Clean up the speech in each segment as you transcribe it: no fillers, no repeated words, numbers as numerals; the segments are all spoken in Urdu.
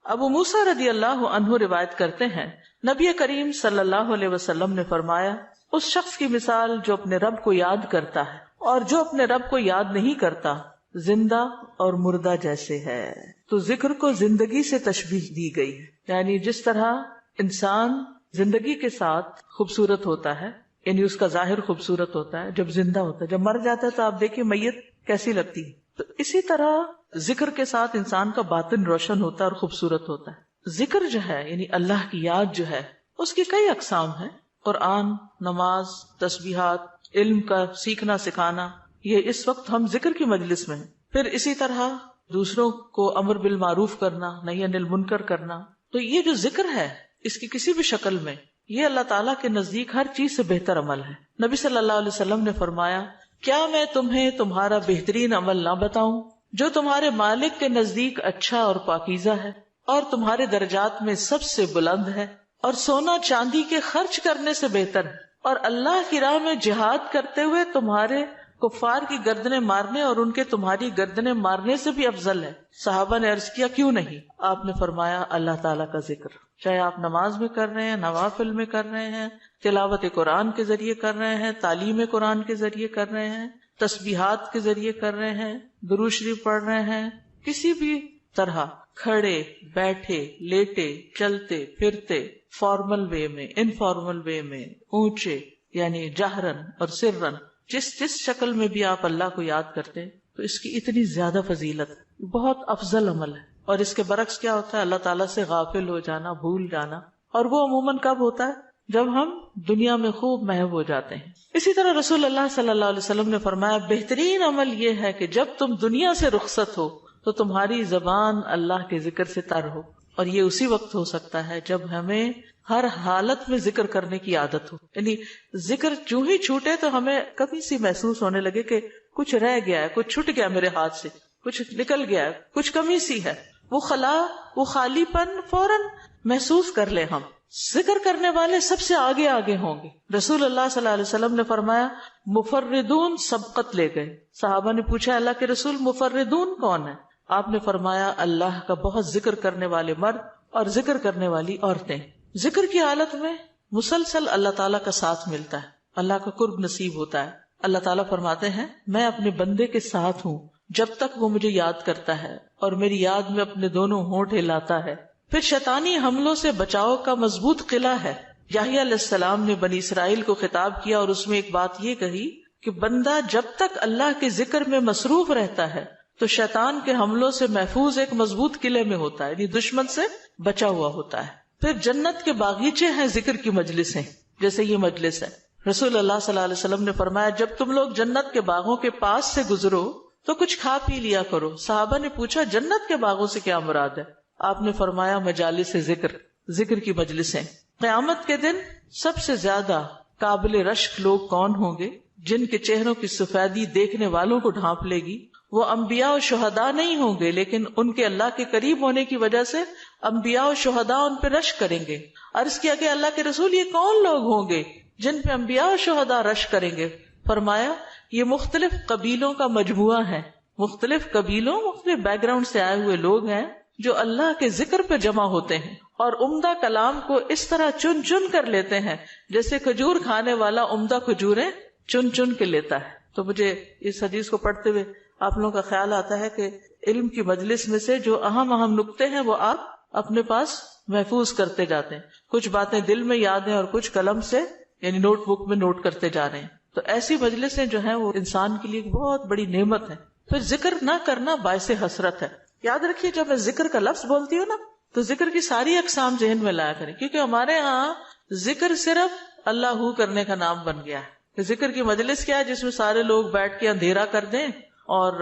ابو موسیٰ رضی اللہ عنہ روایت کرتے ہیں نبی کریم صلی اللہ علیہ وسلم نے فرمایا اس شخص کی مثال جو اپنے رب کو یاد کرتا ہے اور جو اپنے رب کو یاد نہیں کرتا زندہ اور مردہ جیسے ہے. تو ذکر کو زندگی سے تشبیہ دی گئی ہے، یعنی جس طرح انسان زندگی کے ساتھ خوبصورت ہوتا ہے، یعنی اس کا ظاہر خوبصورت ہوتا ہے جب زندہ ہوتا ہے، جب مر جاتا ہے تو آپ دیکھیے میت کیسی لگتی ہے. تو اسی طرح ذکر کے ساتھ انسان کا باطن روشن ہوتا ہے اور خوبصورت ہوتا ہے. ذکر جو ہے یعنی اللہ کی یاد جو ہے اس کی کئی اقسام ہیں. قرآن، نماز، تسبیحات، علم کا سیکھنا سکھانا، یہ اس وقت ہم ذکر کی مجلس میں ہیں. پھر اسی طرح دوسروں کو امر بالمعروف کرنا، نہی عن المنکر کرنا. تو یہ جو ذکر ہے اس کی کسی بھی شکل میں یہ اللہ تعالیٰ کے نزدیک ہر چیز سے بہتر عمل ہے. نبی صلی اللہ علیہ وسلم نے فرمایا کیا میں تمہیں تمہارا بہترین عمل نہ بتاؤں جو تمہارے مالک کے نزدیک اچھا اور پاکیزہ ہے اور تمہارے درجات میں سب سے بلند ہے اور سونا چاندی کے خرچ کرنے سے بہتر ہے اور اللہ کی راہ میں جہاد کرتے ہوئے تمہارے کفار کی گردنیں مارنے اور ان کے تمہاری گردنیں مارنے سے بھی افضل ہے. صحابہ نے عرض کیا کیوں نہیں؟ آپ نے فرمایا اللہ تعالیٰ کا ذکر، چاہے آپ نماز میں کر رہے ہیں، نوافل میں کر رہے ہیں، تلاوت قرآن کے ذریعے کر رہے ہیں، تعلیم قرآن کے ذریعے کر رہے ہیں، تسبیحات کے ذریعے کر رہے ہیں، درود شریف پڑھ رہے ہیں، کسی بھی طرح کھڑے بیٹھے لیٹے چلتے پھرتے، فارمل وے میں، انفارمل وے میں، اونچے یعنی جہرن اور سرن، جس شکل میں بھی آپ اللہ کو یاد کرتے ہیں تو اس کی اتنی زیادہ فضیلت ہے، بہت افضل عمل ہے. اور اس کے برعکس کیا ہوتا ہے؟ اللہ تعالیٰ سے غافل ہو جانا، بھول جانا، اور وہ عموماً کب ہوتا ہے؟ جب ہم دنیا میں خوب محو ہو جاتے ہیں. اسی طرح رسول اللہ صلی اللہ علیہ وسلم نے فرمایا بہترین عمل یہ ہے کہ جب تم دنیا سے رخصت ہو تو تمہاری زبان اللہ کے ذکر سے تر ہو. اور یہ اسی وقت ہو سکتا ہے جب ہمیں ہر حالت میں ذکر کرنے کی عادت ہو. یعنی ذکر جو ہی چھوٹے تو ہمیں کبھی سی محسوس ہونے لگے کہ کچھ رہ گیا ہے، کچھ چھٹ گیا میرے ہاتھ سے، کچھ نکل گیا ہے، کچھ کمی سی ہے، وہ خلا، وہ خالی پن فوراً محسوس کر لیں. ہم ذکر کرنے والے سب سے آگے آگے ہوں گے. رسول اللہ صلی اللہ علیہ وسلم نے فرمایا مفردون سبقت لے گئے. صحابہ نے پوچھا اللہ کے رسول مفردون کون ہے؟ آپ نے فرمایا اللہ کا بہت ذکر کرنے والے مرد اور ذکر کرنے والی عورتیں. ذکر کی حالت میں مسلسل اللہ تعالیٰ کا ساتھ ملتا ہے، اللہ کا قرب نصیب ہوتا ہے. اللہ تعالیٰ فرماتے ہیں میں اپنے بندے کے ساتھ ہوں جب تک وہ مجھے یاد کرتا ہے اور میری یاد میں اپنے دونوں ہونٹ ہلاتا ہے. پھر شیطانی حملوں سے بچاؤ کا مضبوط قلعہ ہے. یحییٰ علیہ السلام نے بنی اسرائیل کو خطاب کیا اور اس میں ایک بات یہ کہی کہ بندہ جب تک اللہ کے ذکر میں مصروف رہتا ہے تو شیطان کے حملوں سے محفوظ ایک مضبوط قلعے میں ہوتا ہے، یعنی دشمن سے بچا ہوا ہوتا ہے. پھر جنت کے باغیچے ہیں ذکر کی مجلسیں، جیسے یہ مجلس ہے. رسول اللہ صلی اللہ علیہ وسلم نے فرمایا جب تم لوگ جنت کے باغوں کے پاس سے گزرو تو کچھ کھا پی لیا کرو. صحابہ نے پوچھا جنت کے باغوں سے کیا مراد ہے؟ آپ نے فرمایا مجالس ذکر، ذکر کی مجلسیں. قیامت کے دن سب سے زیادہ قابل رشک لوگ کون ہوں گے؟ جن کے چہروں کی سفیدی دیکھنے والوں کو ڈھانپ لے گی. وہ انبیاء و شہداء نہیں ہوں گے لیکن ان کے اللہ کے قریب ہونے کی وجہ سے انبیاء و شہداء ان پہ رشک کریں گے. عرض کیا کہ اللہ کے رسول یہ کون لوگ ہوں گے جن پہ انبیاء و شہداء رشک کریں گے؟ فرمایا یہ مختلف قبیلوں کا مجموعہ ہے، مختلف قبیلوں مختلف بیک گراؤنڈ سے آئے ہوئے لوگ ہیں جو اللہ کے ذکر پہ جمع ہوتے ہیں اور عمدہ کلام کو اس طرح چن چن کر لیتے ہیں جیسے کھجور کھانے والا عمدہ کھجوریں چن چن کے لیتا ہے. تو مجھے اس حدیث کو پڑھتے ہوئے آپ لوگوں کا خیال آتا ہے کہ علم کی مجلس میں سے جو اہم اہم نقطے ہیں وہ آپ اپنے پاس محفوظ کرتے جاتے ہیں. کچھ باتیں دل میں یاد ہیں اور کچھ قلم سے یعنی نوٹ بک میں نوٹ کرتے جا رہے ہیں. تو ایسی مجلسیں جو ہیں وہ انسان کے لیے ایک بہت بڑی نعمت ہے. پھر ذکر نہ کرنا باعث حسرت ہے. یاد رکھیے جب میں ذکر کا لفظ بولتی ہوں نا تو ذکر کی ساری اقسام ذہن میں لایا کریں، کیونکہ ہمارے ہاں ذکر صرف اللہ ہو کرنے کا نام بن گیا ہے. ذکر کی مجلس کیا ہے؟ جس میں سارے لوگ بیٹھ کے اندھیرا کر دیں اور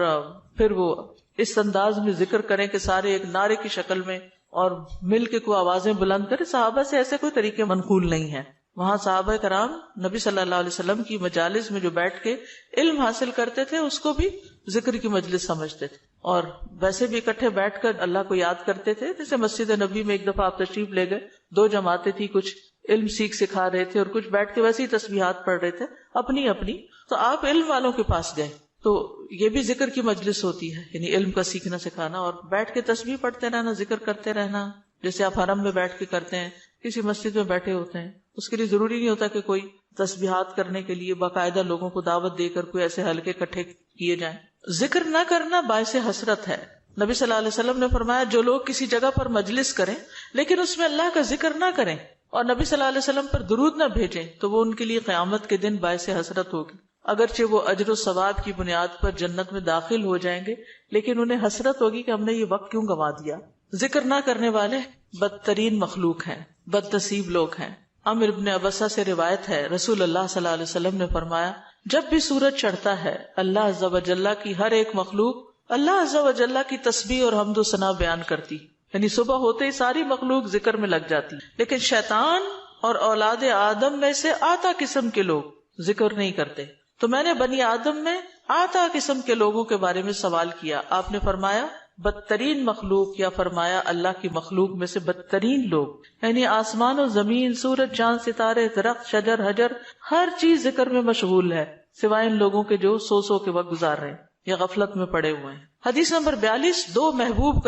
پھر وہ اس انداز میں ذکر کریں کہ سارے ایک نعرے کی شکل میں اور مل کے کوئی آوازیں بلند کریں. صحابہ سے ایسے کوئی طریقے منقول نہیں ہیں. وہاں صحابہ کرام نبی صلی اللہ علیہ وسلم کی مجالس میں جو بیٹھ کے علم حاصل کرتے تھے اس کو بھی ذکر کی مجلس سمجھتے تھے اور ویسے بھی اکٹھے بیٹھ کر اللہ کو یاد کرتے تھے. جیسے مسجد نبی میں ایک دفعہ آپ تشریف لے گئے، 2 جماعتیں تھی، کچھ علم سکھا رہے تھے اور کچھ بیٹھ کے ویسے ہی تسبیحات پڑھ رہے تھے اپنی اپنی. تو آپ علم والوں کے پاس گئے تو یہ بھی ذکر کی مجلس ہوتی ہے، یعنی علم کا سیکھنا سکھانا، اور بیٹھ کے تسبیح پڑھتے رہنا، ذکر کرتے رہنا، جیسے آپ حرم میں بیٹھ کے کرتے ہیں، کسی مسجد میں بیٹھے ہوتے ہیں، اس کے لیے ضروری نہیں ہوتا کہ کوئی تسبیحات کرنے کے لیے باقاعدہ لوگوں کو دعوت دے کر کوئی ایسے حلقے اکٹھے کیے جائیں۔ ذکر نہ کرنا باعث حسرت ہے۔ نبی صلی اللہ علیہ وسلم نے فرمایا جو لوگ کسی جگہ پر مجلس کریں لیکن اس میں اللہ کا ذکر نہ کریں اور نبی صلی اللہ علیہ وسلم پر درود نہ بھیجیں تو وہ ان کے لیے قیامت کے دن باعث حسرت ہوگی۔ اگرچہ وہ اجر و ثواب کی بنیاد پر جنت میں داخل ہو جائیں گے لیکن انہیں حسرت ہوگی کہ ہم نے یہ وقت کیوں گنوا دیا۔ ذکر نہ کرنے والے بدترین مخلوق ہیں، بد نصیب لوگ ہیں۔ عامر بن ابسہ سے روایت ہے، رسول اللہ صلی اللہ علیہ وسلم نے فرمایا جب بھی سورج چڑھتا ہے اللہ عز و جل کی ہر ایک مخلوق اللہ عز و جل کی تسبیح اور حمد و ثنا بیان کرتی، یعنی صبح ہوتے ہی ساری مخلوق ذکر میں لگ جاتی، لیکن شیطان اور اولاد آدم میں سے آتا قسم کے لوگ ذکر نہیں کرتے۔ تو میں نے بنی آدم میں آتا قسم کے لوگوں کے بارے میں سوال کیا، آپ نے فرمایا بدترین مخلوق، یا فرمایا اللہ کی مخلوق میں سے بدترین لوگ، یعنی آسمان و زمین، سورج چاند ستارے درخت شجر حجر ہر چیز ذکر میں مشغول ہے سوائے ان لوگوں کے جو سو کے وقت گزار رہے ہیں یا غفلت میں پڑے ہوئے ہیں۔ حدیث نمبر 42، دو محبوب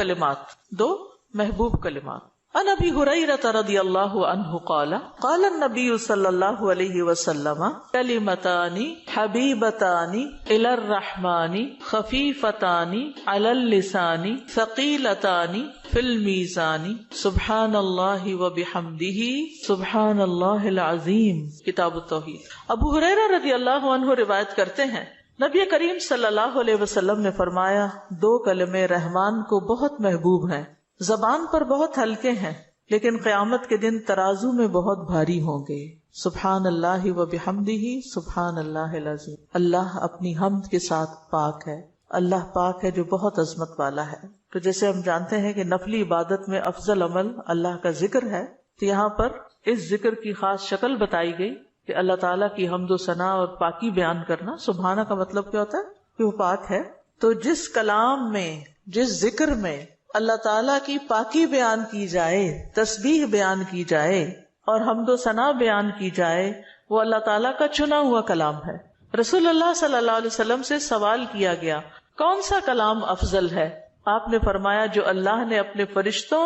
کلمات۔ عن ابی ہریرہ رضی اللہ عنہ قال قال النبی صلی اللہ علیہ وسلم کلمتان حبیبتان الی الرحمن خفیفتان علی اللسان ثقیلتان فی المیزان سبحان اللہ وبحمدہ سبحان اللہ العظیم۔ کتاب التوحید۔ ابو ہریرہ رضی اللہ عنہ روایت کرتے ہیں نبی کریم صلی اللہ علیہ وسلم نے فرمایا دو کلمے رحمان کو بہت محبوب ہیں، زبان پر بہت ہلکے ہیں لیکن قیامت کے دن ترازو میں بہت بھاری ہوں گے۔ سبحان اللہ و بحمدہ سبحان اللہ العظیم۔ اللہ اپنی حمد کے ساتھ پاک ہے، اللہ پاک ہے جو بہت عظمت والا ہے۔ تو جیسے ہم جانتے ہیں کہ نفلی عبادت میں افضل عمل اللہ کا ذکر ہے، تو یہاں پر اس ذکر کی خاص شکل بتائی گئی کہ اللہ تعالیٰ کی حمد و ثنا اور پاکی بیان کرنا۔ سبحانہ کا مطلب کیا ہوتا ہے کہ وہ پاک ہے۔ تو جس کلام میں، جس ذکر میں اللہ تعالیٰ کی پاکی بیان کی جائے، تسبیح بیان کی جائے اور حمد و ثنا بیان کی جائے، وہ اللہ تعالیٰ کا چنا ہوا کلام ہے۔ رسول اللہ صلی اللہ علیہ وسلم سے سوال کیا گیا کون سا کلام افضل ہے؟ آپ نے فرمایا جو اللہ نے اپنے فرشتوں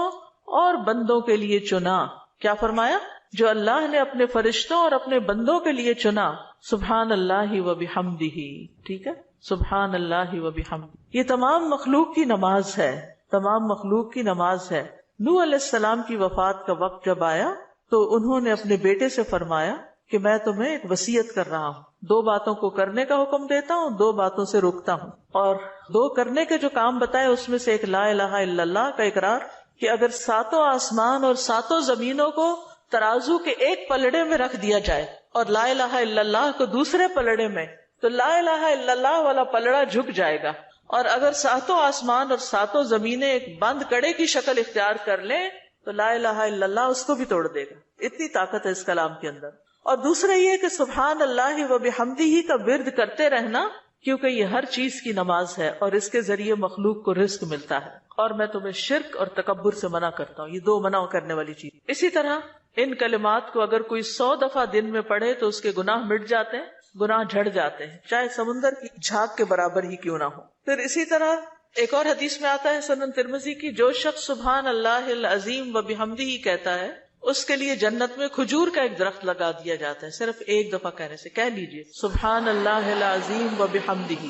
اور بندوں کے لیے چنا۔ کیا فرمایا؟ جو اللہ نے اپنے فرشتوں اور اپنے بندوں کے لیے چنا۔ سبحان اللہ و بحمدہ، ٹھیک ہے، سبحان اللہ و بحمدہ۔ یہ تمام مخلوق کی نماز ہے، تمام مخلوق کی نماز ہے۔ نوح علیہ السلام کی وفات کا وقت جب آیا تو انہوں نے اپنے بیٹے سے فرمایا کہ میں تمہیں ایک وصیت کر رہا ہوں، دو باتوں کو کرنے کا حکم دیتا ہوں، دو باتوں سے روکتا ہوں۔ اور دو کرنے کے جو کام بتائے اس میں سے ایک لا الہ الا اللہ کا اقرار، کہ اگر ساتوں آسمان اور ساتوں زمینوں کو ترازو کے ایک پلڑے میں رکھ دیا جائے اور لا الہ الا اللہ کو دوسرے پلڑے میں، تو لا الہ الا اللہ والا پلڑا جھک جائے گا، اور اگر ساتوں آسمان اور ساتوں زمینیں ایک بند کڑے کی شکل اختیار کر لیں تو لا الہ الا اللہ اس کو بھی توڑ دے گا۔ اتنی طاقت ہے اس کلام کے اندر۔ اور دوسرا یہ کہ سبحان اللہ و بحمدہ کا ورد کرتے رہنا، کیونکہ یہ ہر چیز کی نماز ہے اور اس کے ذریعے مخلوق کو رزق ملتا ہے۔ اور میں تمہیں شرک اور تکبر سے منع کرتا ہوں، یہ دو منع کرنے والی چیز۔ اسی طرح ان کلمات کو اگر کوئی 100 دفعہ دن میں پڑھے تو اس کے گناہ مٹ جاتے ہیں، گناہ جھڑ جاتے ہیں، چاہے سمندر کی جھاگ کے برابر ہی کیوں نہ ہو۔ پھر اسی طرح ایک اور حدیث میں آتا ہے سنن ترمذی کی، جو شخص سبحان اللہ العظیم و بحمدہ کہتا ہے اس کے لیے جنت میں کھجور کا ایک درخت لگا دیا جاتا ہے، صرف ایک دفعہ کہنے سے۔ کہہ لیجئے سبحان اللہ العظیم و بحمدہ۔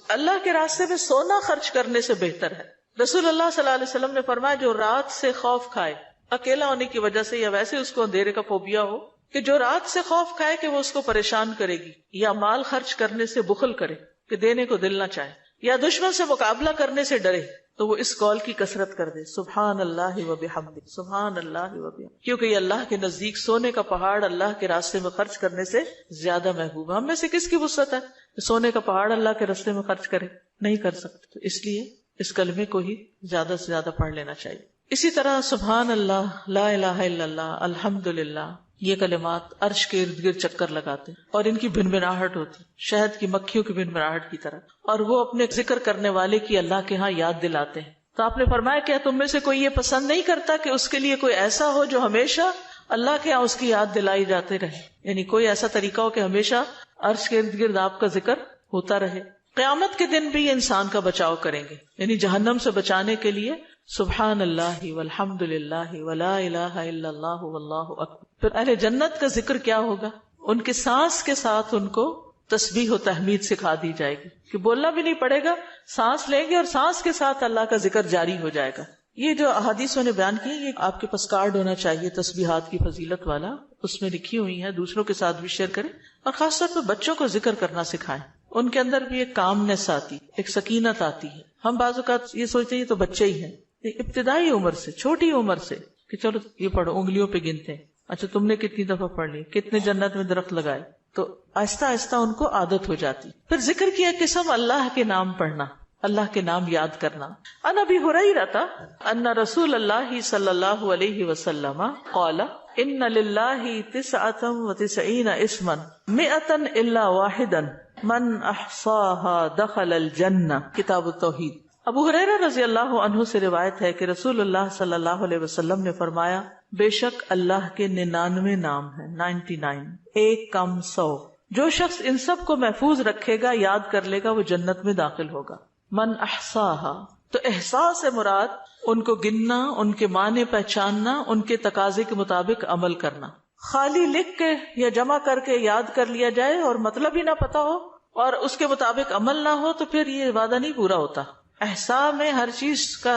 اللہ کے راستے میں سونا خرچ کرنے سے بہتر ہے۔ رسول اللہ صلی اللہ علیہ وسلم نے فرمایا جو رات سے خوف کھائے، اکیلا ہونے کی وجہ سے یا ویسے اس کو اندھیرے کا فوبیا ہو، کہ جو رات سے خوف کھائے کہ وہ اس کو پریشان کرے گی، یا مال خرچ کرنے سے بخل کرے کہ دینے کو دل نہ چاہے، یا دشمن سے مقابلہ کرنے سے ڈرے، تو وہ اس قول کی کثرت کر دے سبحان اللہ و بحمدہ، سبحان اللہ و بحمدہ، کیونکہ یہ اللہ کے نزدیک سونے کا پہاڑ اللہ کے راستے میں خرچ کرنے سے زیادہ محبوب ہے۔ ہم میں سے کس کی وسعت ہے کہ سونے کا پہاڑ اللہ کے راستے میں خرچ کرے؟ نہیں کر سکتے، تو اس لیے اس کلمے کو ہی زیادہ سے زیادہ پڑھ لینا چاہیے۔ اسی طرح سبحان اللہ، لا الہ الا اللہ، الحمدللہ، یہ کلمات عرش کے ارد گرد چکر لگاتے اور ان کی بھنبھناہٹ ہوتی شہد کی مکھیوں کی بھنبھناہٹ کی طرح، اور وہ اپنے ذکر کرنے والے کی اللہ کے ہاں یاد دلاتے ہیں۔ تو آپ نے فرمایا کیا تم میں سے کوئی یہ پسند نہیں کرتا کہ اس کے لیے کوئی ایسا ہو جو ہمیشہ اللہ کے ہاں اس کی یاد دلائی جاتے رہے، یعنی کوئی ایسا طریقہ ہو کہ ہمیشہ عرش کے ارد گرد آپ کا ذکر ہوتا رہے. قیامت کے دن بھی یہ انسان کا بچاؤ کریں گے، یعنی جہنم سے بچانے کے لیے سبحان اللہ والحمد للہ ولا الہ الا اللہ واللہ اکبر. پھر اہل جنت کا ذکر کیا ہوگا؟ ان کے سانس کے ساتھ ان کو تسبیح و تحمید سکھا دی جائے گی کہ بولنا بھی نہیں پڑے گا، سانس لیں گے اور سانس کے ساتھ اللہ کا ذکر جاری ہو جائے گا. یہ جو احادیثوں نے بیان کی، یہ آپ کے پاس کارڈ ہونا چاہیے تسبیحات کی فضیلت والا، اس میں لکھی ہوئی ہیں، دوسروں کے ساتھ بھی شیئر کریں اور خاص طور پہ بچوں کو ذکر کرنا سکھائیں. ان کے اندر بھی ایک کامنس آتی، ایک سکینت آتی ہے. ہم بعض اوقات یہ سوچتے ہیں یہ تو بچے ہی ہیں، ابتدائی عمر سے، چھوٹی عمر سے کہ چلو یہ پڑھو، انگلیوں پہ گنتے ہیں، اچھا تم نے کتنی دفعہ پڑھ لی، کتنے جنت میں درخت لگائے، تو آہستہ آہستہ ان کو عادت ہو جاتی. پھر ذکر کی ایک قسم اللہ کے نام پڑھنا، اللہ کے نام یاد کرنا. عن ابی ہریرہ ان رسول اللہ صلی اللہ علیہ وسلم قال ان للہ 99 اسما 100 الا واحدا من احصاها دخل الجنہ. کتاب التوحید. ابو ہریرہ رضی اللہ عنہ سے روایت ہے کہ رسول اللہ صلی اللہ علیہ وسلم نے فرمایا، بے شک اللہ کے 99 نام ہیں، 99، ایک کم 100. جو شخص ان سب کو محفوظ رکھے گا، یاد کر لے گا، وہ جنت میں داخل ہوگا. من احصاها، تو احساس سے مراد ان کو گننا، ان کے معنی پہچاننا، ان کے تقاضے کے مطابق عمل کرنا. خالی لکھ کے یا جمع کر کے یاد کر لیا جائے اور مطلب ہی نہ پتا ہو اور اس کے مطابق عمل نہ ہو تو پھر یہ وعدہ نہیں پورا ہوتا. احصاء میں ہر چیز کا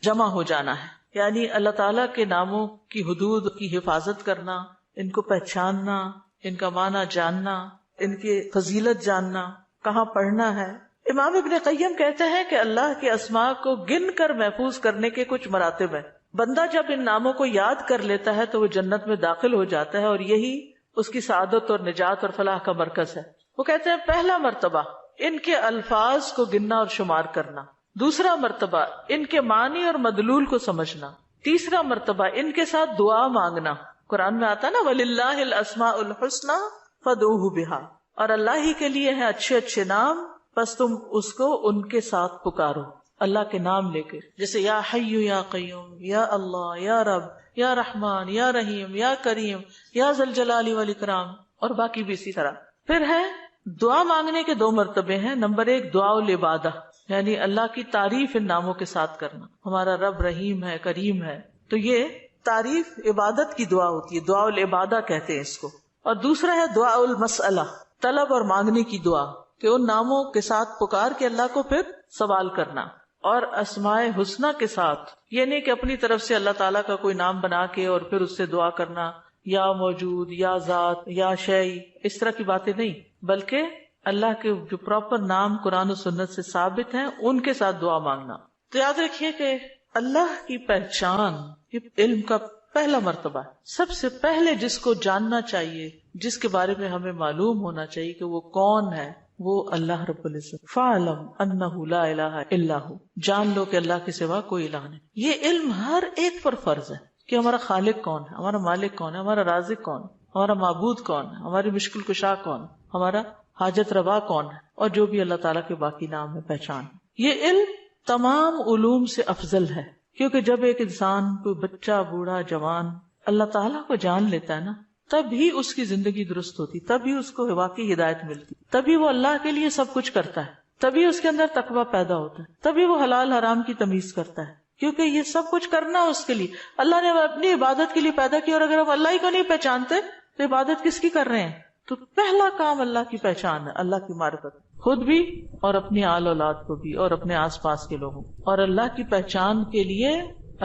جمع ہو جانا ہے، یعنی اللہ تعالیٰ کے ناموں کی حدود کی حفاظت کرنا، ان کو پہچاننا، ان کا معنی جاننا، ان کی فضیلت جاننا، کہاں پڑھنا ہے. امام ابن قیم کہتے ہیں کہ اللہ کے اسماء کو گن کر محفوظ کرنے کے کچھ مراتب ہیں. بندہ جب ان ناموں کو یاد کر لیتا ہے تو وہ جنت میں داخل ہو جاتا ہے اور یہی اس کی سعادت اور نجات اور فلاح کا مرکز ہے. وہ کہتے ہیں پہلا مرتبہ ان کے الفاظ کو گننا اور شمار کرنا، دوسرا مرتبہ ان کے معنی اور مدلول کو سمجھنا، تیسرا مرتبہ ان کے ساتھ دعا مانگنا. قرآن میں آتا نا وَلِلَّهِ الْأَسْمَاءُ الْحُسْنَى فَادْعُوهُ بِهَا، اور اللہ ہی کے لیے ہیں اچھے اچھے نام، بس تم اس کو ان کے ساتھ پکارو، اللہ کے نام لے کے. جیسے یا حی یا قیوم، یا اللہ، یا رب، یا رحمان، یا رحیم، یا کریم، یا ذی الجلال والاکرام، اور باقی بھی اسی طرح. پھر ہے دعا مانگنے کے 2 مرتبے ہیں. نمبر 1 دعا العبادہ، یعنی اللہ کی تعریف ان ناموں کے ساتھ کرنا. ہمارا رب رحیم ہے، کریم ہے، تو یہ تعریف عبادت کی دعا ہوتی ہے، دعا العبادہ کہتے ہیں اس کو. اور دوسرا ہے دعا المسئلہ، طلب اور مانگنے کی دعا، کہ ان ناموں کے ساتھ پکار کے اللہ کو پھر سوال کرنا. اور اسماء حسنہ کے ساتھ یہ نہیں کہ اپنی طرف سے اللہ تعالیٰ کا کوئی نام بنا کے اور پھر اس سے دعا کرنا، یا موجود، یا ذات، یا شیء، اس طرح کی باتیں نہیں، بلکہ اللہ کے جو پراپر نام قرآن و سنت سے ثابت ہیں ان کے ساتھ دعا مانگنا. تو یاد رکھیے کہ اللہ کی پہچان یہ علم کا پہلا مرتبہ ہے. سب سے پہلے جس کو جاننا چاہیے، جس کے بارے میں ہمیں معلوم ہونا چاہیے کہ وہ کون ہے، وہ اللہ رب العزت. فَاعْلَمْ أَنَّهُ لَا إِلَهَ إِلَّا هُوَ، جان لو کہ اللہ کے سوا کوئی الہ نہیں. یہ علم ہر ایک پر فرض ہے کہ ہمارا خالق کون ہے، ہمارا مالک کون ہے، ہمارا رازق کون ہے، ہمارا معبود کون ہے، ہماری مشکل کشا کون ہے، ہمارا حاجت روا کون ہے، اور جو بھی اللہ تعالیٰ کے باقی نام ہے، پہچان. یہ علم تمام علوم سے افضل ہے، کیونکہ جب ایک انسان، کوئی بچہ، بوڑھا، جوان اللہ تعالیٰ کو جان لیتا ہے نا، تب ہی اس کی زندگی درست ہوتی، تب ہی اس کو واقعی ہدایت ملتی، تبھی وہ اللہ کے لیے سب کچھ کرتا ہے، تبھی اس کے اندر تقویٰ پیدا ہوتا ہے، تبھی وہ حلال حرام کی تمیز کرتا ہے. کیونکہ یہ سب کچھ کرنا اس کے لیے اللہ نے اپنی عبادت کے لیے پیدا کیا، اور اگر ہم اللہ ہی کو نہیں پہچانتے تو عبادت کس کی کر رہے ہیں؟ تو پہلا کام اللہ کی پہچان ہے، اللہ کی معرفت، خود بھی اور اپنی آل اولاد کو بھی اور اپنے آس پاس کے لوگوں. اور اللہ کی پہچان کے لیے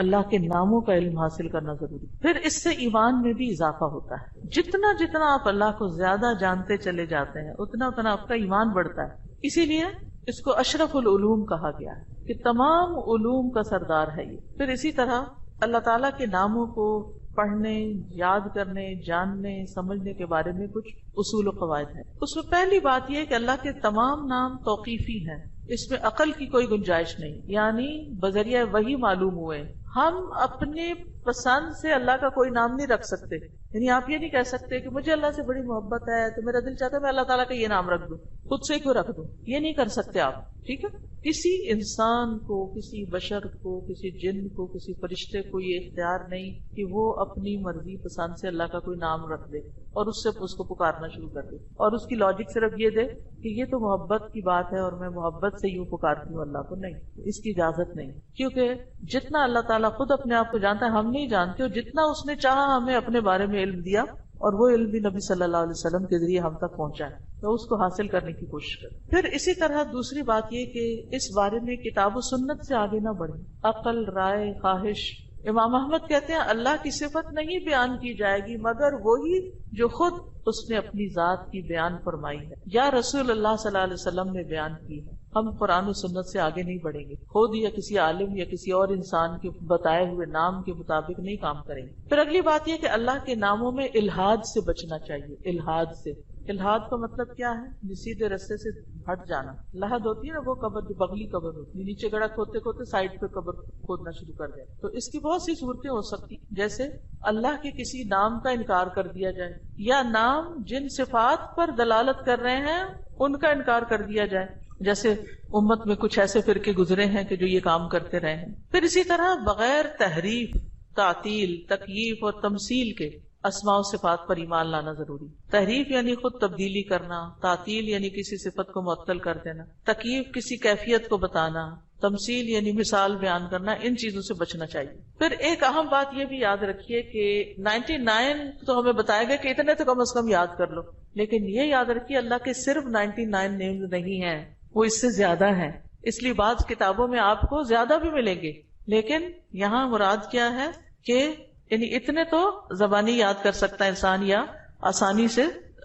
اللہ کے ناموں کا علم حاصل کرنا ضروری. پھر اس سے ایمان میں بھی اضافہ ہوتا ہے. جتنا جتنا آپ اللہ کو زیادہ جانتے چلے جاتے ہیں اتنا اتنا آپ کا ایمان بڑھتا ہے. اسی لیے اس کو اشرف العلوم کہا گیا ہے کہ تمام علوم کا سردار ہے یہ. پھر اسی طرح اللہ تعالیٰ کے ناموں کو پڑھنے، یاد کرنے، جاننے، سمجھنے کے بارے میں کچھ اصول و قواعد ہیں. اس میں پہلی بات یہ کہ اللہ کے تمام نام توقیفی ہیں، اس میں عقل کی کوئی گنجائش نہیں، یعنی بذریعہ وحی معلوم ہوئے. ہم اپنے پسند سے اللہ کا کوئی نام نہیں رکھ سکتے. یعنی آپ یہ نہیں کہہ سکتے کہ مجھے اللہ سے بڑی محبت ہے تو میرا دل چاہتا ہے میں اللہ تعالیٰ کا یہ نام رکھ دوں، خود سے کیوں رکھ دوں، یہ نہیں کر سکتے آپ، ٹھیک ہے؟ کسی انسان کو، کسی بشر کو، کسی جن کو، کسی فرشتے کو یہ اختیار نہیں کہ وہ اپنی مرضی پسند سے اللہ کا کوئی نام رکھ دے اور اس سے اس کو پکارنا شروع کر دے، اور اس کی لاجک صرف یہ دے کہ یہ تو محبت کی بات ہے اور میں محبت سے یوں پکارتی ہوں اللہ کو. نہیں، اس کی اجازت نہیں، کیونکہ جتنا اللہ تعالیٰ خود اپنے آپ کو جانتا ہے ہم نہیں جانتے، اور جتنا اس نے چاہا ہمیں اپنے بارے میں علم دیا، اور وہ علم بھی نبی صلی اللہ علیہ وسلم کے ذریعے ہم تک پہنچا ہے، تو اس کو حاصل کرنے کی کوشش کریں. پھر اسی طرح دوسری بات یہ کہ اس بارے میں کتاب و سنت سے آگے نہ بڑھیں، عقل، رائے، خواہش. امام احمد کہتے ہیں اللہ کی صفت نہیں بیان کی جائے گی مگر وہی جو خود اس نے اپنی ذات کی بیان فرمائی ہے یا رسول اللہ صلی اللہ علیہ وسلم نے بیان کی ہے. ہم قرآن و سنت سے آگے نہیں بڑھیں گے، خود یا کسی عالم یا کسی اور انسان کے بتائے ہوئے نام کے مطابق نہیں کام کریں گے. پھر اگلی بات یہ کہ اللہ کے ناموں میں الحاد سے بچنا چاہیے. الحاد سے، الحاد کا مطلب کیا ہے؟ سیدھے رستے سے ہٹ جانا. لحد ہوتی ہے نا وہ قبر جو بغلی قبر ہوتی ہے، نیچے گڑھا کھودتے کھودتے سائڈ پہ قبر کھودنا شروع کر دیں. تو اس کی بہت سی صورتیں ہو سکتی، جیسے اللہ کے کسی نام کا انکار کر دیا جائے، یا نام جن صفات پر دلالت کر رہے ہیں ان کا انکار کر دیا جائے، جیسے امت میں کچھ ایسے فرقے گزرے ہیں کہ جو یہ کام کرتے رہے ہیں. پھر اسی طرح بغیر تحریف، تعطیل، تکییف اور تمثیل کے اسماء و صفات پر ایمان لانا ضروری. تحریف یعنی خود تبدیلی کرنا، تعطیل یعنی کسی صفت کو معطل کر دینا، تکییف کسی کیفیت کو بتانا، تمثیل یعنی مثال بیان کرنا، ان چیزوں سے بچنا چاہیے. پھر ایک اہم بات یہ بھی یاد رکھیے کہ 99 تو ہمیں بتایا گیا کہ اتنے تو کم از کم یاد کر لو، لیکن یہ یاد رکھیے اللہ کے صرف 99 نیمز نہیں ہیں، وہ اس سے زیادہ ہیں. اس لیے بعض کتابوں میں آپ کو زیادہ بھی ملیں گے، لیکن یہاں مراد کیا ہے کہ یعنی اتنے تو زبانی یاد کر سکتا ہے انسان، یا آسانی سے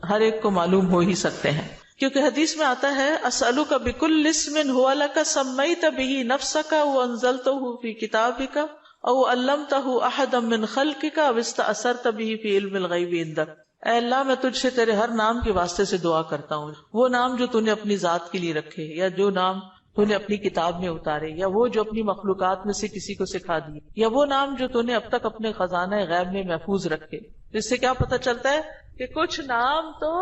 ہر ایک کو معلوم ہو ہی سکتے ہیں. کیونکہ حدیث میں آتا ہے اسألک بکل اسم هو لک سمیت به نفسک وانزلته فی کتابک او علمته احدا من خلقک او استأثرت به فی علم الغیب عندک. اے اللہ میں تجھ سے تیرے ہر نام کے واسطے سے دعا کرتا ہوں، وہ نام جو تو نے اپنی ذات کے لیے رکھے، یا جو نام تو نے اپنی کتاب میں اتارے، یا وہ جو اپنی مخلوقات میں سے کسی کو سکھا دیے، یا وہ نام جو تو نے اب تک اپنے خزانہ غیب میں محفوظ رکھے. جس سے کیا پتہ چلتا ہے کہ کچھ نام تو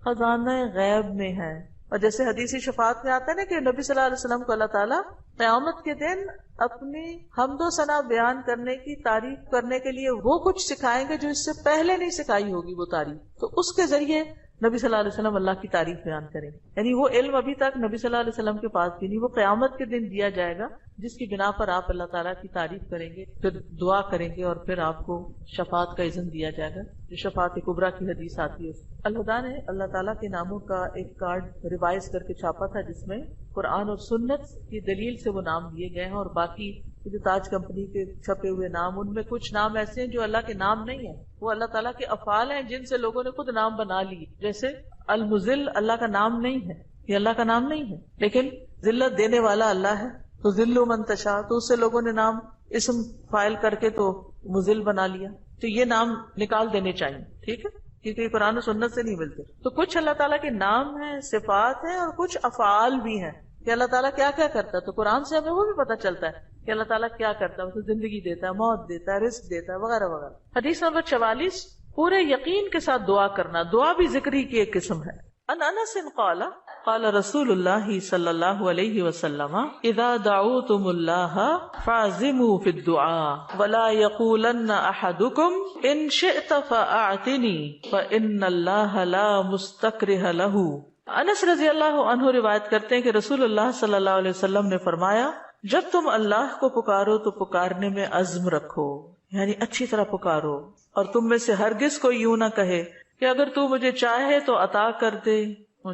خزانہ غیب میں ہے. اور جیسے حدیثی شفاعت میں آتا ہے نا کہ نبی صلی اللہ علیہ وسلم کو اللہ تعالیٰ قیامت کے دن اپنی حمد و ثنا بیان کرنے کی تعریف کرنے کے لیے وہ کچھ سکھائیں گے جو اس سے پہلے نہیں سکھائی ہوگی وہ تعریف، تو اس کے ذریعے نبی صلی اللہ علیہ وسلم اللہ کی تعریف بیان کریں گے. یعنی وہ علم ابھی تک نبی صلی اللہ علیہ وسلم کے پاس بھی نہیں، وہ قیامت کے دن دیا جائے گا، جس کی بنا پر آپ اللہ تعالیٰ کی تعریف کریں گے، پھر دعا کریں گے، اور پھر آپ کو شفاعت کا اذن دیا جائے گا، جو شفاعت کبریٰ کی حدیث آتی ہے. الہدیٰ نے اللہ تعالیٰ کے ناموں کا ایک کارڈ ریوائز کر کے چھاپا تھا، جس میں قرآن اور سنت کی دلیل سے وہ نام دیے گئے ہیں. اور باقی جو تاج کمپنی کے چھپے ہوئے نام، ان میں کچھ نام ایسے ہیں جو اللہ کے نام نہیں ہیں، وہ اللہ تعالیٰ کے افعال ہیں جن سے لوگوں نے خود نام بنا لی. جیسے المذل اللہ کا نام نہیں ہے، یہ اللہ کا نام نہیں ہے، لیکن ذلت دینے والا اللہ ہے، تو ذل من تشاء، تو اس سے لوگوں نے نام اسم فائل کر کے تو مذل بنا لیا. تو یہ نام نکال دینے چاہیے، ٹھیک ہے، کیونکہ یہ قرآن و سنت سے نہیں ملتے. تو کچھ اللہ تعالیٰ کے نام ہیں، صفات ہیں، اور کچھ افعال بھی ہیں کہ اللہ تعالیٰ کیا کیا کرتا ہے. تو قرآن سے ہمیں وہ بھی پتہ چلتا ہے کہ اللہ تعالیٰ کیا کرتا ہے، اسے زندگی دیتا ہے، موت دیتا ہے، رزق دیتا ہے، وغیرہ وغیرہ. حدیث نمبر 44، پورے یقین کے ساتھ دعا کرنا. دعا بھی ذکری کی ایک قسم ہے. ان انس قال قال رسول اللہ صلی اللہ علیہ وسلم اذا دعوتم اللہ فاعزموا فی الدعاء ولا یقولن احدکم ان شئت فاعتنی فان اللہ لا مستکرہ لہ. انس رضی اللہ عنہ روایت کرتے ہیں کہ رسول اللہ صلی اللہ علیہ وسلم نے فرمایا، جب تم اللہ کو پکارو تو پکارنے میں عزم رکھو، یعنی اچھی طرح پکارو، اور تم میں سے ہرگز کوئی یوں نہ کہے کہ اگر تو مجھے چاہے تو عطا کر دے،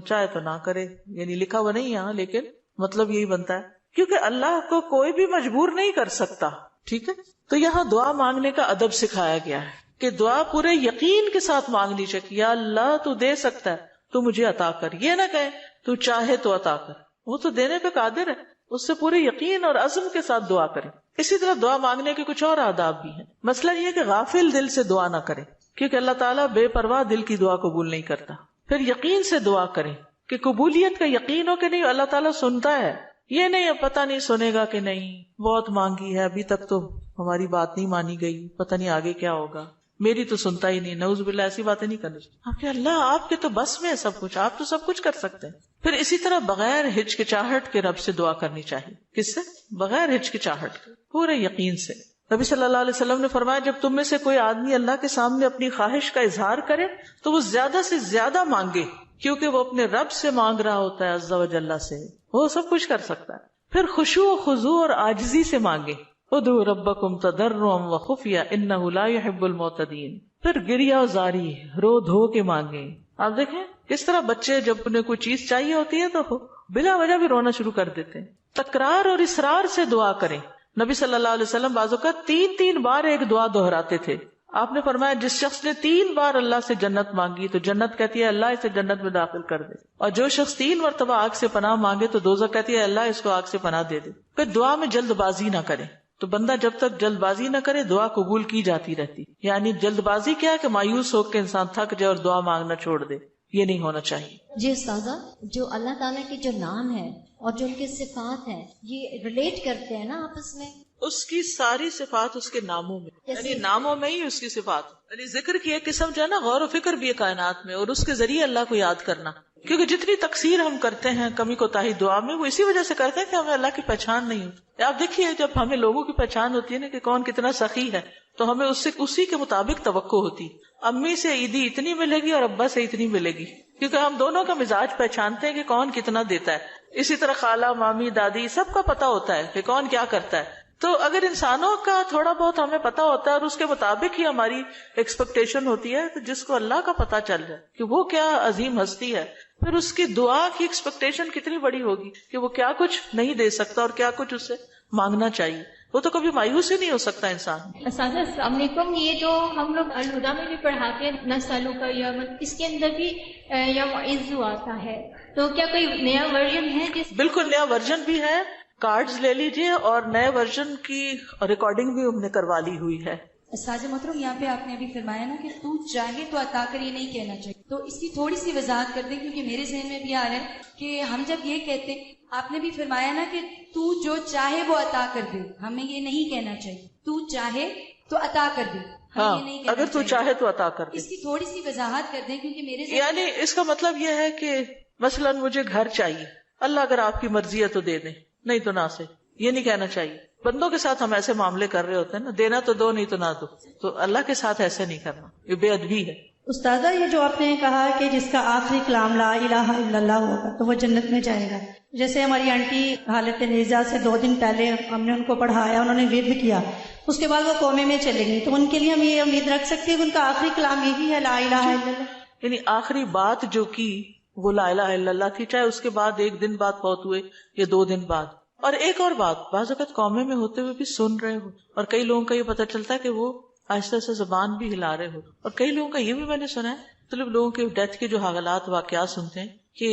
چاہے تو نہ کرے. یعنی لکھا ہوا نہیں یہاں، لیکن مطلب یہی بنتا ہے، کیونکہ اللہ کو کوئی بھی مجبور نہیں کر سکتا. ٹھیک ہے، تو یہاں دعا مانگنے کا ادب سکھایا گیا ہے کہ دعا پورے یقین کے ساتھ مانگنی چاہیے. یا اللہ تو دے سکتا ہے، تو مجھے عطا کر. یہ نہ کہے تو چاہے تو عطا کر، وہ تو دینے پہ قادر ہے، اس سے پورے یقین اور عزم کے ساتھ دعا کرے. اسی طرح دعا مانگنے کے کچھ اور آداب بھی ہیں. مسئلہ یہ کہ غافل دل سے دعا نہ کرے، کیونکہ اللہ تعالیٰ بے پرواہ دل کی دعا قبول نہیں کرتا. پھر یقین سے دعا کریں کہ قبولیت کا یقین ہو کہ نہیں اللہ تعالیٰ سنتا ہے. یہ نہیں پتہ نہیں سنے گا کہ نہیں، بہت مانگی ہے ابھی تک تو ہماری بات نہیں مانی گئی، پتہ نہیں آگے کیا ہوگا. میری تو سنتا ہی نہیں، نعوذ باللہ ایسی باتیں نہیں کرنی چاہیے. آپ کہ اللہ آپ کے تو بس میں ہے سب کچھ، آپ تو سب کچھ کر سکتے ہیں. پھر اسی طرح بغیر ہچکچاہٹ کے رب سے دعا کرنی چاہیے. کس سے؟ بغیر ہچکچاہٹ کے، پورے یقین سے. نبی صلی اللہ علیہ وسلم نے فرمایا جب تم میں سے کوئی آدمی اللہ کے سامنے اپنی خواہش کا اظہار کرے تو وہ زیادہ سے زیادہ مانگے، کیونکہ وہ اپنے رب سے مانگ رہا ہوتا ہے عز و جل سے، وہ سب کچھ کر سکتا ہے. پھر خشوع و خضوع اور عاجزی سے مانگے. ادعوا ربکم تضرعا وخفیا انہ لا يحب المعتدین. پھر گریا و زاری، رو دھو کے مانگے. آپ دیکھیں کس طرح بچے جب انہیں کوئی چیز چاہیے ہوتی ہے تو بلا وجہ بھی رونا شروع کر دیتے ہیں. تکرار اور اصرار سے دعا کریں. نبی صلی اللہ علیہ وسلم بعض اوقات 3 بار ایک دعا دہراتے تھے. آپ نے فرمایا جس شخص نے 3 بار اللہ سے جنت مانگی تو جنت کہتی ہے اللہ اسے جنت میں داخل کر دے، اور جو شخص 3 مرتبہ آگ سے پناہ مانگے تو دوزخ کہتی ہے اللہ اس کو آگ سے پناہ دے دے. پھر دعا میں جلد بازی نہ کریں. تو بندہ جب تک جلد بازی نہ کرے دعا قبول کی جاتی رہتی. یعنی جلد بازی کیا ہے کہ مایوس ہو کے انسان تھک جائے اور دعا مانگنا چھوڑ دے، یہ نہیں ہونا چاہیے. جی استاذہ، جو اللہ تعالیٰ کے جو نام ہیں اور جو ان کے صفات ہیں یہ ریلیٹ کرتے ہیں نا آپس میں؟ اس کی ساری صفات اس کے ناموں میں، یعنی ناموں میں ہی اس کی صفات. یعنی ذکر کی ایک قسم جو ہے نا غور و فکر بھی ہے کائنات میں، اور اس کے ذریعے اللہ کو یاد کرنا. کیونکہ جتنی تقصیر ہم کرتے ہیں کمی کوتاہی دعا میں، وہ اسی وجہ سے کرتے ہیں کہ ہمیں اللہ کی پہچان نہیں ہوتی. آپ دیکھیے جب ہمیں لوگوں کی پہچان ہوتی ہے نا کہ کون کتنا سخی ہے تو ہمیں اس سے اسی کے مطابق توقع ہوتی. امی سے عیدی اتنی ملے گی اور ابا سے اتنی ملے گی، کیونکہ ہم دونوں کا مزاج پہچانتے ہیں کہ کون کتنا دیتا ہے. اسی طرح خالہ مامی دادی سب کا پتہ ہوتا ہے کہ کون کیا کرتا ہے. تو اگر انسانوں کا تھوڑا بہت ہمیں پتا ہوتا ہے اور اس کے مطابق ہی ہماری ایکسپیکٹیشن ہوتی ہے، تو جس کو اللہ کا پتا چل جائے کہ وہ کیا عظیم ہستی ہے، پھر اس کی دعا کی ایکسپیکٹیشن کتنی بڑی ہوگی کہ وہ کیا کچھ نہیں دے سکتا اور کیا کچھ اس سے مانگنا چاہیے. وہ تو کبھی مایوس ہی نہیں ہو سکتا انسان. اساتذہ السلام علیکم. یہ جو ہم لوگ الہدا میں بھی پڑھاتے ہیں نسلوں کا یوم، اس کے اندر بھی یوم عزو آتا ہے، تو کیا کوئی نیا ورژن ہے جس؟ بالکل نیا ورژن بھی ہے. کارڈز لے لیجئے اور نئے ورژن کی ریکارڈنگ بھی ہم نے کروا لی ہوئی ہے. ساجد محترم، یہاں پہ آپ نے ابھی فرمایا نا کہ تو چاہے تو عطا کر، یہ نہیں کہنا چاہیے، تو اس کی تھوڑی سی وضاحت کر دیں کیونکہ میرے ذہن میں بھی آ رہا ہے کہ ہم جب یہ کہتے، آپ نے بھی فرمایا نا کہ تو جو چاہے وہ عطا کر دے، ہمیں یہ نہیں کہنا چاہیے تو چاہے تو عطا کر دے. ہاں اگر تو چاہے تو عطا کر دے. اس کی تھوڑی سی وضاحت کر دیں کیونکہ میرے ذہن یعنی اس کا مطلب یہ ہے کہ مثلا مجھے گھر چاہیے، اللہ اگر آپ کی مرضی ہے تو دے دیں، نہیں تو نہ سے. یہ نہیں کہنا چاہیے. بندوں کے ساتھ ہم ایسے معاملے کر رہے ہوتے ہیں نا، دینا تو دو نہیں تو نہ دو. تو اللہ کے ساتھ ایسے نہیں کرنا، یہ بے ادبی ہے. استاذہ یہ جو آپ نے کہا کہ جس کا آخری کلام لا الہ الا اللہ ہوگا تو وہ جنت میں جائے گا، جیسے ہماری آنٹی حالت نیزہ سے 2 دن پہلے ہم نے ان کو پڑھایا، انہوں نے ورد کیا، اس کے بعد وہ کومے میں چلے گئی، تو ان کے لیے ہم یہ امید رکھ سکتے ہیں کہ ان کا آخری کلام یہی ہے لا الہ الا اللہ؟ یعنی آخری بات جو کی وہ لا الہ الا اللہ تھی، چاہے اس کے بعد 1 دن بعد فوت ہوئے یا 2 دن بعد. اور ایک اور بات، بعض اوقات قومے میں ہوتے ہوئے بھی سن رہے ہو اور کئی لوگوں کا یہ پتہ چلتا ہے کہ وہ آہستہ آہستہ زبان بھی ہلا رہے ہو. اور کئی لوگوں کا یہ بھی میں نے سنا ہے، مطلب لوگوں کے ڈیتھ کے جو حالات واقعات سنتے ہیں کہ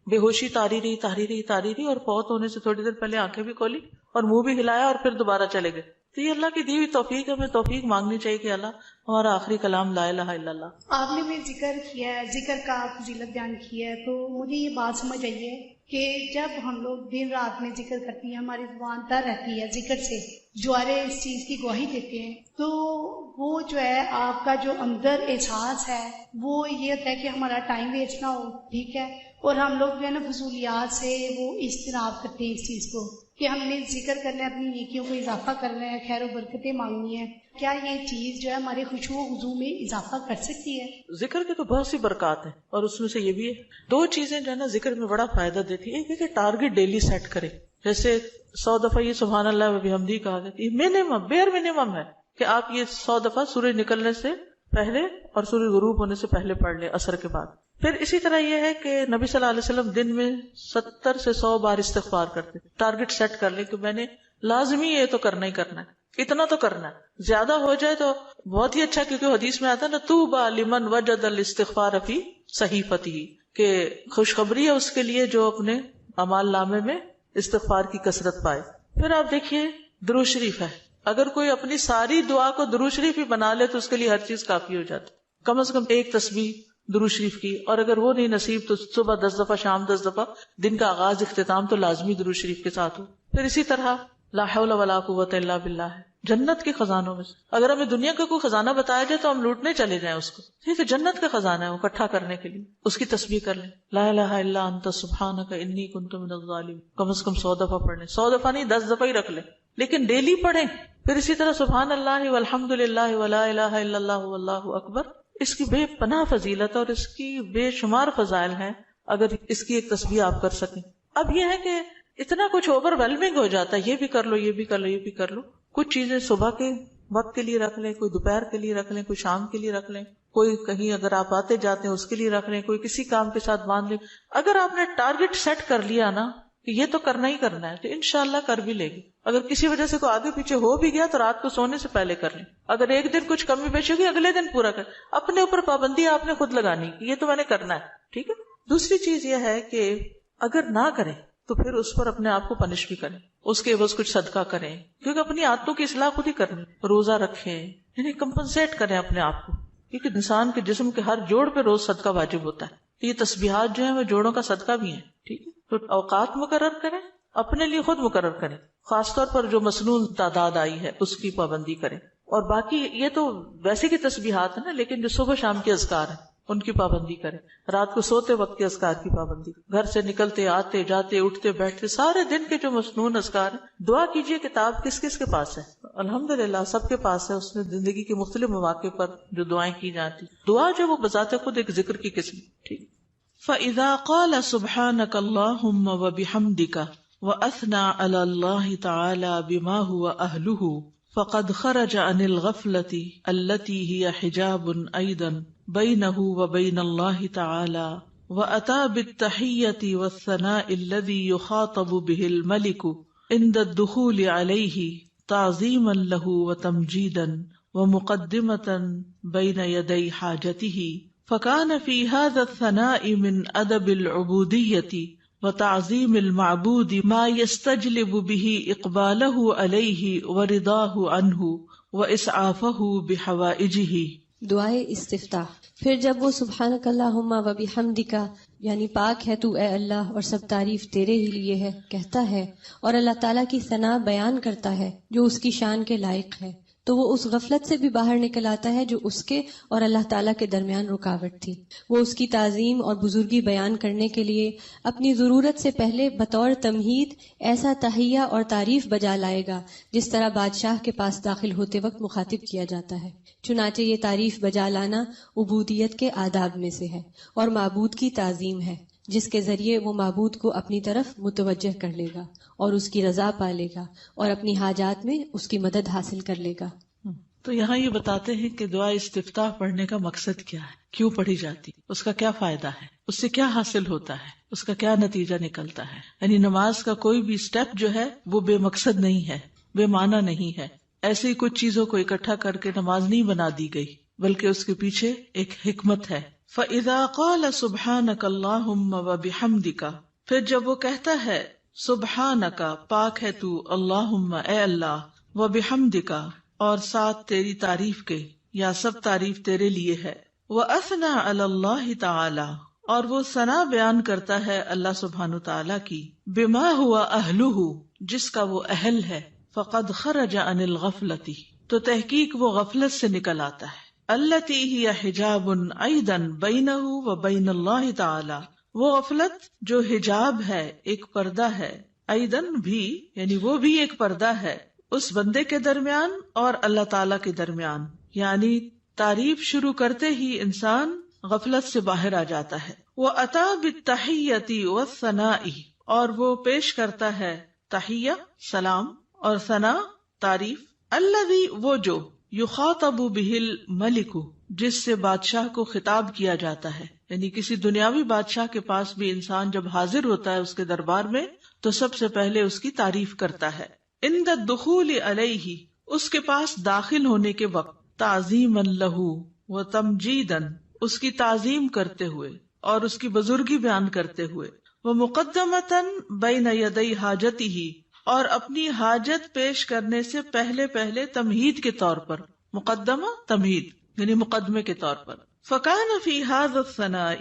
بے ہوشی تاری رہی اور فوت ہونے سے تھوڑی دیر پہلے آنکھیں بھی کھولی اور منہ بھی ہلایا اور پھر دوبارہ چلے گئے. تو یہ اللہ کی دی ہوئی توفیق ہے، ہمیں توفیق مانگنی چاہیے کہ اللہ ہمارا آخری کلام لا الہ الا اللہ. آپ نے بھی ذکر کیا ہے، ذکر کا فضیلت بیان کی ہے، تو مجھے یہ بات سمجھ آئی ہے کہ جب ہم لوگ دن رات میں ذکر کرتی ہیں، ہماری زبان تر رہتی ہے ذکر سے، جوارے اس چیز کی گواہی دیتے ہیں، تو وہ جو ہے آپ کا جو اندر احساس ہے وہ یہ ہوتا ہے کہ ہمارا ٹائم ویسٹ نہ ہو، ٹھیک ہے، اور ہم لوگ جو ہے نا فضولیات سے وہ اجتناب کرتے ہیں اس چیز کو کہ ہم نے ذکر کرنا ہے، اپنی نیکیوں کو اضافہ کرنا ہے، خیر و برکتیں مانگنی ہے. کیا یہ چیز جو ہے ہمارے خشوع و خضوع میں اضافہ کر سکتی ہے؟ ذکر کے تو بہت سی برکات ہیں اور اس میں سے یہ بھی ہے. 2 چیزیں جو ہے نا ذکر میں بڑا فائدہ دیتی ہے. ایک ہے کہ ٹارگٹ ڈیلی سیٹ کرے، جیسے 100 دفعہ یہ سبحان اللہ و بحمدہ کہا گیا، یہ منیمم بیئر منیمم ہے کہ آپ یہ 100 دفعہ سورج نکلنے سے پہلے اور سورج غروب ہونے سے پہلے پڑھ لیں عصر کے بعد. پھر اسی طرح یہ ہے کہ نبی صلی اللہ علیہ وسلم دن میں 70 سے 100 بار استغفار کرتے. ٹارگٹ سیٹ کر لیں کہ میں نے لازمی یہ تو کرنا ہی کرنا ہے، اتنا تو کرنا ہے. زیادہ ہو جائے تو بہت ہی اچھا، کیونکہ حدیث میں آتا ہے نا طوبی لمن وجد الاستغفار فی صحیفتہ، کہ خوشخبری ہے اس کے لیے جو اپنے اعمال نامے میں استغفار کی کثرت پائے. پھر آپ دیکھیے درود شریف ہے، اگر کوئی اپنی ساری دعا کو درود شریف ہی بنا لے تو اس کے لیے ہر چیز کافی ہو جاتی. کم از کم 1 تسبیح درود شریف کی، اور اگر وہ نہیں نصیب تو صبح 10 دفعہ، شام 10 دفعہ، دن کا آغاز اختتام تو لازمی درود شریف کے ساتھ ہو. پھر اسی طرح لا حول ولا قوت الا باللہ ہے، جنت کے خزانوں میں سے. اگر ہمیں دنیا کا کوئی خزانہ بتایا جائے تو ہم لوٹنے چلے جائیں اس کو. ٹھیک ہے, جنت کا خزانہ ہے وہ اکٹھا کرنے کے لیے. اس کی تسبیح کر لیں, لا الہ الا انت سبحانک انی کنت من الظالمین, کم از کم 100 دفعہ پڑھ لیں. 100 دفعہ نہیں, 10 دفعہ ہی رکھ لیں, لیکن ڈیلی پڑھیں. پھر اسی طرح سبحان اللہ والحمد للہ ولا الہ الا اللہ واللہ اکبر. اس کی بے پناہ فضیلت اور اس کی بے شمار فضائل ہیں اگر اس کی ایک تسبیح آپ کر سکیں. اب یہ ہے کہ اتنا کچھ اوور ویلمنگ ہو جاتا ہے, یہ بھی کر لو, یہ بھی کر لو, یہ بھی کر لو. کچھ چیزیں صبح کے وقت کے لیے رکھ لیں, کوئی دوپہر کے لیے رکھ لیں, کوئی شام کے لیے رکھ لیں, کوئی کہیں اگر آپ آتے جاتے ہیں اس کے لیے رکھ لیں, کوئی کسی کام کے ساتھ باندھ لیں. اگر آپ نے ٹارگٹ سیٹ کر لیا نا کہ یہ تو کرنا ہی کرنا ہے تو انشاءاللہ کر بھی لے گی. اگر کسی وجہ سے کوئی آگے پیچھے ہو بھی گیا تو رات کو سونے سے پہلے کر لیں. اگر ایک دن کچھ کمی بیشی ہوگی اگلے دن پورا کر. اپنے اوپر پابندی آپ نے خود لگانی, یہ تو میں نے کرنا ہے. ٹھیک ہے. دوسری چیز یہ ہے کہ اگر نہ کریں تو پھر اس پر اپنے آپ کو پنش بھی کریں, اس کے عوض کچھ صدقہ کریں, کیونکہ اپنی عادتوں کی اصلاح خود ہی کرنی. روزہ رکھیں, یعنی کمپنسیٹ کریں اپنے آپ کو, کیونکہ انسان کے جسم کے ہر جوڑ پہ روز صدقہ واجب ہوتا ہے. یہ تسبیحات جو ہیں وہ جوڑوں کا صدقہ بھی ہیں. ٹھیک ہے. تو اوقات مقرر کریں, اپنے لیے خود مقرر کریں, خاص طور پر جو مسنون تعداد آئی ہے اس کی پابندی کریں. اور باقی یہ تو ویسے کی تسبیحات ہیں نا, لیکن جو صبح شام کے اذکار ہیں ان کی پابندی کریں. رات کو سوتے وقت کے اذکار کی پابندی, گھر سے نکلتے آتے جاتے اٹھتے بیٹھتے سارے دن کے جو مسنون اذکار ہیں. دعا کیجئے, کتاب کس کس کے پاس ہے؟ الحمدللہ سب کے پاس ہے. اس میں زندگی کے مختلف مواقع پر جو دعائیں کی جاتی, دعا جو وہ بذات خود ایک ذکر کی قسم. ٹھیک. فَإِذَا قَالَ سُبْحَانَكَ اللَّهُمَّ وَبِحَمْدِكَ وَأَثْنَى عَلَى اللَّهِ تَعَالَى بِمَا هُوَ أَهْلُهُ فقد خرج عن الغفلة التي هي حجاب أيضا بينه وبين الله تعالى وأتى بالتحية والثناء الذي يخاطب به الملك عند الدخول عليه تعظيما له وتمجيدا ومقدمة بين يدي حاجته فكان في هذا الثناء من أدب العبودية وتعظیم المعبود ما يستجلب به اقبالہ علیہ ورضاہ عنہ واسعافہ بحوائجہ. دعائے استفتاح. پھر جب وہ سبحانک اللہم و بحمدک یعنی پاک ہے تو اے اللہ اور سب تعریف تیرے ہی لیے ہے کہتا ہے اور اللہ تعالیٰ کی ثنا بیان کرتا ہے جو اس کی شان کے لائق ہے, تو وہ اس غفلت سے بھی باہر نکل آتا ہے جو اس کے اور اللہ تعالیٰ کے درمیان رکاوٹ تھی. وہ اس کی تعظیم اور بزرگی بیان کرنے کے لیے اپنی ضرورت سے پہلے بطور تمہید ایسا تحیہ اور تعریف بجا لائے گا جس طرح بادشاہ کے پاس داخل ہوتے وقت مخاطب کیا جاتا ہے. چنانچہ یہ تعریف بجا لانا عبودیت کے آداب میں سے ہے اور معبود کی تعظیم ہے جس کے ذریعے وہ معبود کو اپنی طرف متوجہ کر لے گا اور اس کی رضا پا لے گا اور اپنی حاجات میں اس کی مدد حاصل کر لے گا. تو یہاں یہ بتاتے ہیں کہ دعا استفتاح پڑھنے کا مقصد کیا ہے, کیوں پڑھی جاتی, اس کا کیا فائدہ ہے, اس سے کیا حاصل ہوتا ہے, اس کا کیا نتیجہ نکلتا ہے. یعنی نماز کا کوئی بھی سٹیپ جو ہے وہ بے مقصد نہیں ہے, بے معنی نہیں ہے. ایسے ہی کچھ چیزوں کو اکٹھا کر کے نماز نہیں بنا دی گئی, بلکہ اس کے پیچھے ایک حکمت ہے. فَإِذَا قَالَ سُبْحَانَكَ اللَّهُمَّ وَبِحَمْدِكَ پھر جب وہ کہتا ہے سبحانک پاک ہے تو, اللہم اے اللہ, وبحمدک اور ساتھ تیری تعریف کے یا سب تعریف تیرے لیے ہے, وَأَثْنَى عَلَى اللَّهِ تَعَالَى اور وہ ثنا بیان کرتا ہے اللہ سبحانہ تعالیٰ کی, بما ہوا اہلہ جس کا وہ اہل ہے, فقد خرج عن الغفلۃ تو تحقیق وہ غفلت سے نکل آتا ہے, التی ہی حجاب ایضا بینہ و بین اللہ تعالی وہ غفلت جو حجاب ہے, ایک پردہ ہے, ایضا بھی یعنی وہ بھی ایک پردہ ہے اس بندے کے درمیان اور اللہ تعالی کے درمیان. یعنی تعریف شروع کرتے ہی انسان غفلت سے باہر آ جاتا ہے. وہ عطا بالتحیۃ والثناء اور وہ پیش کرتا ہے تحیہ سلام اور ثنا تعریف, الذی وہ جو یخاطب بہ الملک جس سے بادشاہ کو خطاب کیا جاتا ہے. یعنی کسی دنیاوی بادشاہ کے پاس بھی انسان جب حاضر ہوتا ہے اس کے دربار میں تو سب سے پہلے اس کی تعریف کرتا ہے. عند الدخول علیہ اس کے پاس داخل ہونے کے وقت, تعظیما لہ و تمجیدا اس کی تعظیم کرتے ہوئے اور اس کی بزرگی بیان کرتے ہوئے, وہ مقدمتا بین یدی حاجتہ اور اپنی حاجت پیش کرنے سے پہلے پہلے تمہید کے طور پر, مقدمہ تمہید یعنی مقدمے کے طور پر. فکان فی ھذا الثناء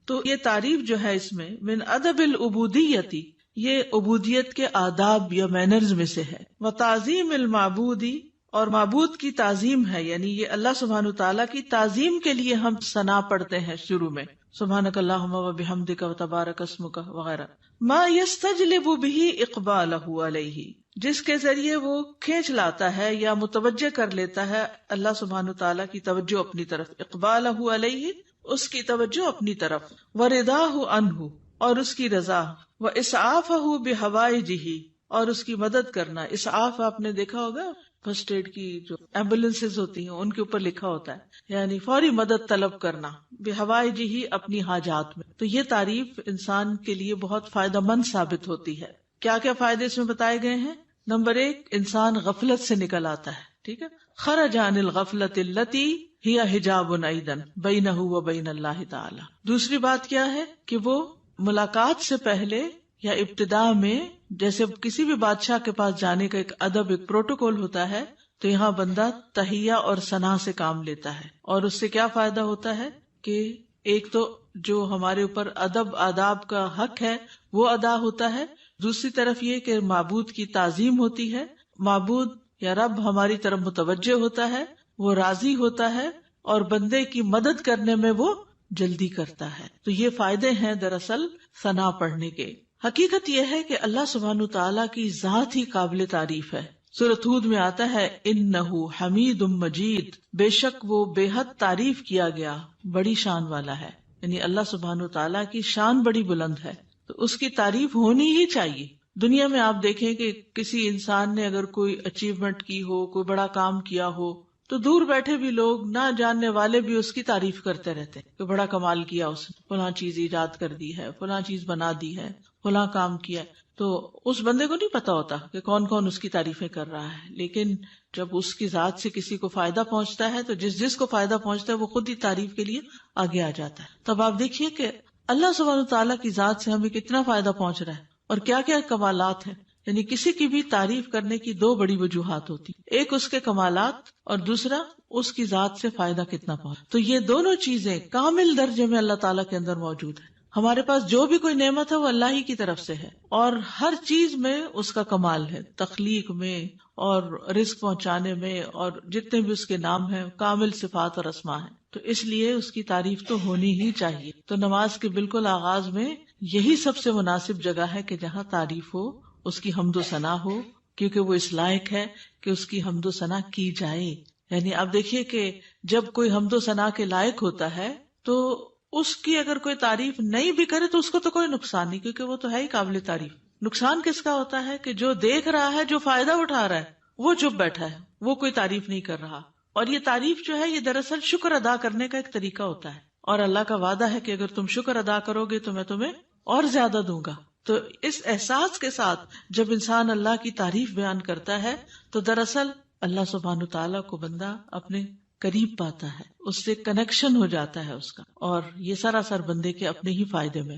تو یہ تعریف جو ہے اس میں, من ادب العبودیت یہ عبودیت کے آداب یا مینرز میں سے ہے, و تعظیم المعبودی اور معبود کی تعظیم ہے، یعنی یہ اللہ سبحانہ تعالیٰ کی تعظیم کے لیے ہم ثنا پڑھتے ہیں شروع میں، سبحانک اللہم و بحمدک و تبارک اسمک وغیرہ. ما یستجلب بہ اقبالہ علیہ، جس کے ذریعے وہ کھینچ لاتا ہے یا متوجہ کر لیتا ہے اللہ سبحانہ تعالیٰ کی توجہ اپنی طرف، اقبالہ علیہ اس کی توجہ اپنی طرف، ورضاہ عنہ اور اس کی رضا، واسعافہ بحوائجہ اور اس کی مدد کرنا. اسعاف آپ نے دیکھا ہوگا فرسٹ ایڈ کی جو ایمبولینسز ہوتی ہیں ان کے اوپر لکھا ہوتا ہے، یعنی فوری مدد طلب کرنا، بحوائجہ اپنی حاجات میں. تو یہ تعریف انسان کے لیے بہت فائدہ مند ثابت ہوتی ہے. کیا کیا فائدے اس میں بتائے گئے ہیں؟ نمبر 1، انسان غفلت سے نکل آتا ہے، ٹھیک ہے، خرج عن الغفلۃ التی ہی حجاب ایضا بینہ و بین اللہ تعالی. دوسری بات کیا ہے کہ وہ ملاقات سے پہلے یا ابتدا میں، جیسے کسی بھی بادشاہ کے پاس جانے کا ایک ادب، ایک پروٹوکول ہوتا ہے، تو یہاں بندہ تحیہ اور ثنا سے کام لیتا ہے. اور اس سے کیا فائدہ ہوتا ہے کہ ایک تو جو ہمارے اوپر ادب آداب کا حق ہے وہ ادا ہوتا ہے، دوسری طرف یہ کہ معبود کی تعظیم ہوتی ہے، معبود یا رب ہماری طرف متوجہ ہوتا ہے، وہ راضی ہوتا ہے اور بندے کی مدد کرنے میں وہ جلدی کرتا ہے. تو یہ فائدے ہیں دراصل ثنا پڑھنے کے. حقیقت یہ ہے کہ اللہ سبحانہ تعالیٰ کی ذات ہی قابل تعریف ہے. سورۃ ہود میں آتا ہے انہ حمید مجید، بے شک وہ بے حد تعریف کیا گیا، بڑی شان والا ہے. یعنی اللہ سبحانہ تعالیٰ کی شان بڑی بلند ہے، تو اس کی تعریف ہونی ہی چاہیے. دنیا میں آپ دیکھیں کہ کسی انسان نے اگر کوئی اچیومنٹ کی ہو، کوئی بڑا کام کیا ہو، تو دور بیٹھے بھی لوگ، نہ جاننے والے بھی اس کی تعریف کرتے رہتے کہ بڑا کمال کیا اس نے، فلاں چیز ایجاد کر دی ہے، فلاں چیز بنا دی ہے، فلاں کام کیا. تو اس بندے کو نہیں پتا ہوتا کہ کون کون اس کی تعریفیں کر رہا ہے. لیکن جب اس کی ذات سے کسی کو فائدہ پہنچتا ہے تو جس کو فائدہ پہنچتا ہے وہ خود ہی تعریف کے لیے آگے آ جاتا ہے. تب آپ دیکھیے کہ اللہ سبحانہ تعالیٰ کی ذات سے ہمیں کتنا فائدہ پہنچ رہا ہے اور کیا کیا کمالات ہیں. یعنی کسی کی بھی تعریف کرنے کی 2 بڑی وجوہات ہوتی، ایک اس کے کمالات اور دوسرا اس کی ذات سے فائدہ کتنا پہنچ. تو یہ دونوں چیزیں کامل درجے میں اللہ تعالیٰ کے اندر موجود ہیں. ہمارے پاس جو بھی کوئی نعمت ہے وہ اللہ ہی کی طرف سے ہے، اور ہر چیز میں اس کا کمال ہے، تخلیق میں اور رزق پہنچانے میں، اور جتنے بھی اس کے نام ہیں کامل صفات اور اسماء ہیں. تو اس لیے اس کی تعریف تو ہونی ہی چاہیے. تو نماز کے بالکل آغاز میں یہی سب سے مناسب جگہ ہے کہ جہاں تعریف ہو، اس کی حمد و ثنا ہو، کیونکہ وہ اس لائق ہے کہ اس کی حمد و ثنا کی جائے. یعنی آپ دیکھیے کہ جب کوئی حمد و ثنا کے لائق ہوتا ہے تو اس کی اگر کوئی تعریف نہیں بھی کرے تو اس کو تو کوئی نقصان نہیں، کیونکہ وہ تو ہے ہی قابل تعریف. نقصان کس کا ہوتا ہے کہ جو دیکھ رہا ہے، جو فائدہ اٹھا رہا ہے، وہ چپ بیٹھا ہے، وہ کوئی تعریف نہیں کر رہا. اور یہ تعریف جو ہے یہ دراصل شکر ادا کرنے کا ایک طریقہ ہوتا ہے، اور اللہ کا وعدہ ہے کہ اگر تم شکر ادا کرو گے تو میں تمہیں اور زیادہ دوں گا. تو اس احساس کے ساتھ جب انسان اللہ کی تعریف بیان کرتا ہے تو دراصل اللہ سبحانہ تعالیٰ کو بندہ اپنے قریب پاتا ہے، اس سے کنیکشن ہو جاتا ہے اس کا، اور یہ سراسر بندے کے اپنے ہی فائدے میں.